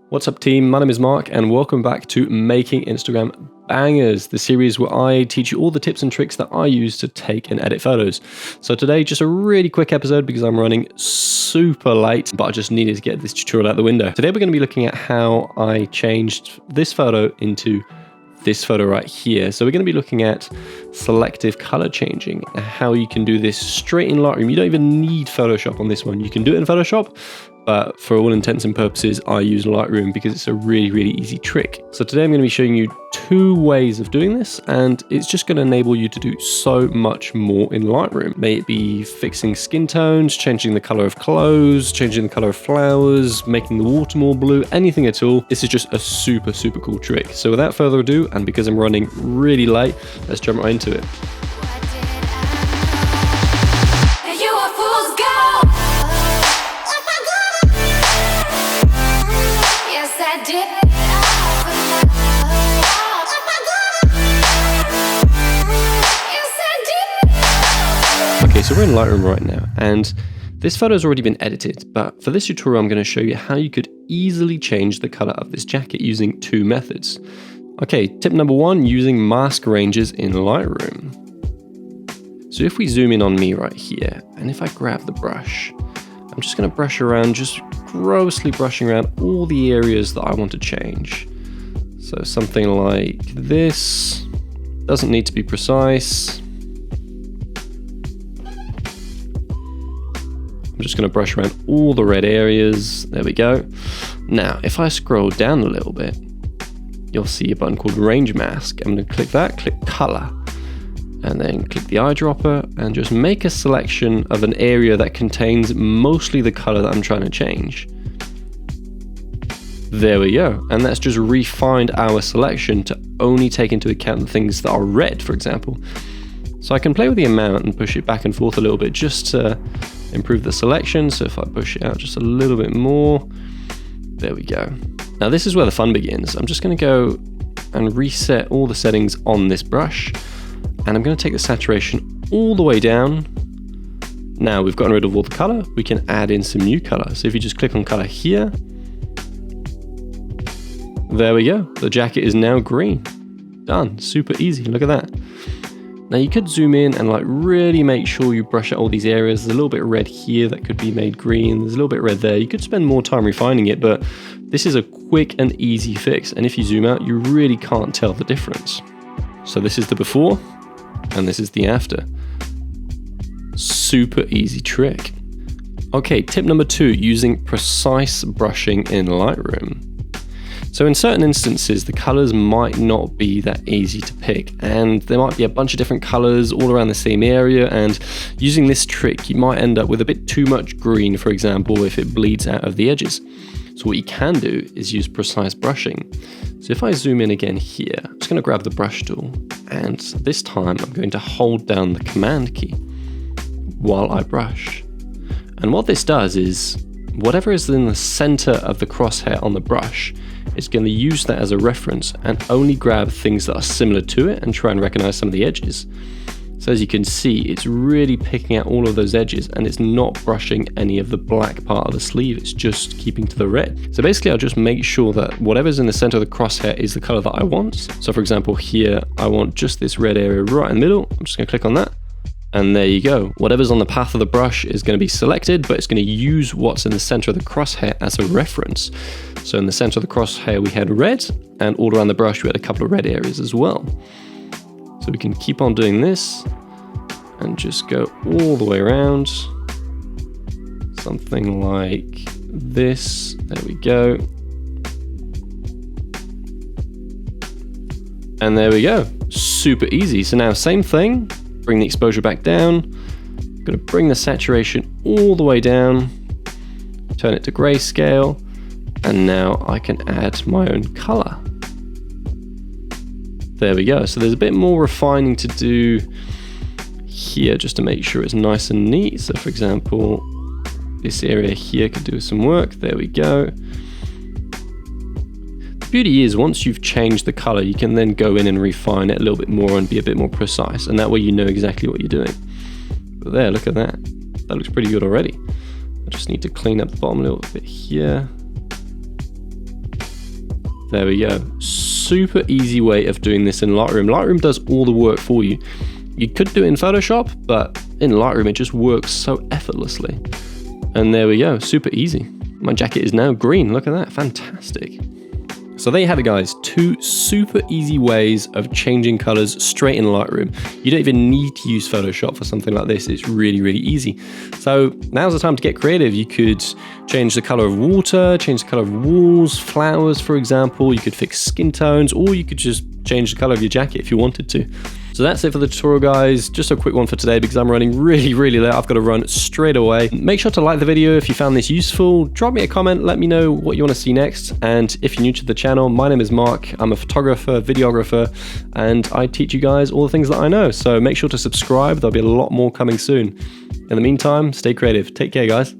What's up team, my name is Mark and welcome back to Making Instagram Bangers, the series where I teach you all the tips and tricks that I use to take and edit photos. So today, just a really quick episode because I'm running super late, but I just needed to get this tutorial out the window. Today we're going to be looking at how I changed this photo into this photo right here. So we're going to be looking at selective color changing, how you can do this straight in Lightroom. You don't even need Photoshop on this one. You can do it in Photoshop, but for all intents and purposes, I use Lightroom because it's a really easy trick. So today I'm going to be showing you two ways of doing this, and it's just going to enable you to do so much more in Lightroom. May it be fixing skin tones, changing the color of clothes, changing the color of flowers, making the water more blue, anything at all. This is just a super cool trick. So without further ado, and because I'm running really late, let's jump right into it. Okay, so we're in Lightroom right now, and this photo has already been edited, but for this tutorial I'm going to show you how you could easily change the color of this jacket using two methods. Okay, tip number one, using mask ranges in Lightroom. So if we zoom in on me right here, and if I grab the brush, I'm just going to brush around, just grossly brushing around all the areas that I want to change. So something like this, doesn't need to be precise. I'm just going to brush around all the red areas. There we go. Now, if I scroll down a little bit, you'll see a button called Range Mask. I'm going to click that, click Color, and then click the eyedropper and just make a selection of an area that contains mostly the color that I'm trying to change. There we go. And that's just refined our selection to only take into account the things that are red, for example. So I can play with the amount and push it back and forth a little bit just to improve the selection. So if I push it out just a little bit more, there we go. Now this is where the fun begins. I'm just going to go and reset all the settings on this brush, and I'm going to take the saturation all the way down. Now we've gotten rid of all the color, we can add in some new color. So if you just click on color here, there we go. The jacket is now green. Done. Super easy. Look at that. Now you could zoom in and like really make sure you brush out all these areas. There's a little bit of red here that could be made green. There's a little bit of red there. You could spend more time refining it, but this is a quick and easy fix. And if you zoom out, you really can't tell the difference. So this is the before and this is the after. Super easy trick. Okay, tip number two, using precise brushing in Lightroom. So in certain instances, the colors might not be that easy to pick, and there might be a bunch of different colors all around the same area, and using this trick, you might end up with a bit too much green, for example, if it bleeds out of the edges. So what you can do is use precise brushing. So if I zoom in again here, I'm just going to grab the brush tool, and this time I'm going to hold down the Command key while I brush. And what this does is, whatever is in the center of the crosshair on the brush, it's going to use that as a reference and only grab things that are similar to it and try and recognize some of the edges. So as you can see, it's really picking out all of those edges, and it's not brushing any of the black part of the sleeve, it's just keeping to the red. So basically I'll just make sure that whatever's in the center of the crosshair is the color that I want. So for example here, I want just this red area right in the middle. I'm just going to click on that. And there you go. Whatever's on the path of the brush is going to be selected, but it's going to use what's in the center of the crosshair as a reference. So in the center of the crosshair, we had red, and all around the brush, we had a couple of red areas as well. So we can keep on doing this and just go all the way around. Something like this. There we go. And there we go. Super easy. So now same thing. Bring the exposure back down. I'm going to bring the saturation all the way down, turn it to grayscale, and now I can add my own color. There we go. So there's a bit more refining to do here just to make sure it's nice and neat. So for example, this area here could do some work. There we go. The beauty is once you've changed the color, you can then go in and refine it a little bit more and be a bit more precise, and that way you know exactly what you're doing. But there, look at that. That looks pretty good already. I just need to clean up the bottom a little bit here. There we go. Super easy way of doing this in Lightroom. Lightroom does all the work for you. You could do it in Photoshop, but in Lightroom it just works so effortlessly. And there we go, super easy. My jacket is now green, look at that, fantastic. So there you have it guys, 2 super easy ways of changing colors straight in Lightroom. You don't even need to use Photoshop for something like this, it's really, really easy. So now's the time to get creative. You could change the color of water, change the color of walls, flowers for example, you could fix skin tones, or you could just change the color of your jacket if you wanted to. So that's it for the tutorial guys, just a quick one for today because I'm running really late, I've got to run straight away. Make sure to like the video if you found this useful, drop me a comment, let me know what you want to see next, and if you're new to the channel, my name is Mark, I'm a photographer, videographer, and I teach you guys all the things that I know, so make sure to subscribe, there'll be a lot more coming soon. In the meantime, stay creative, take care guys.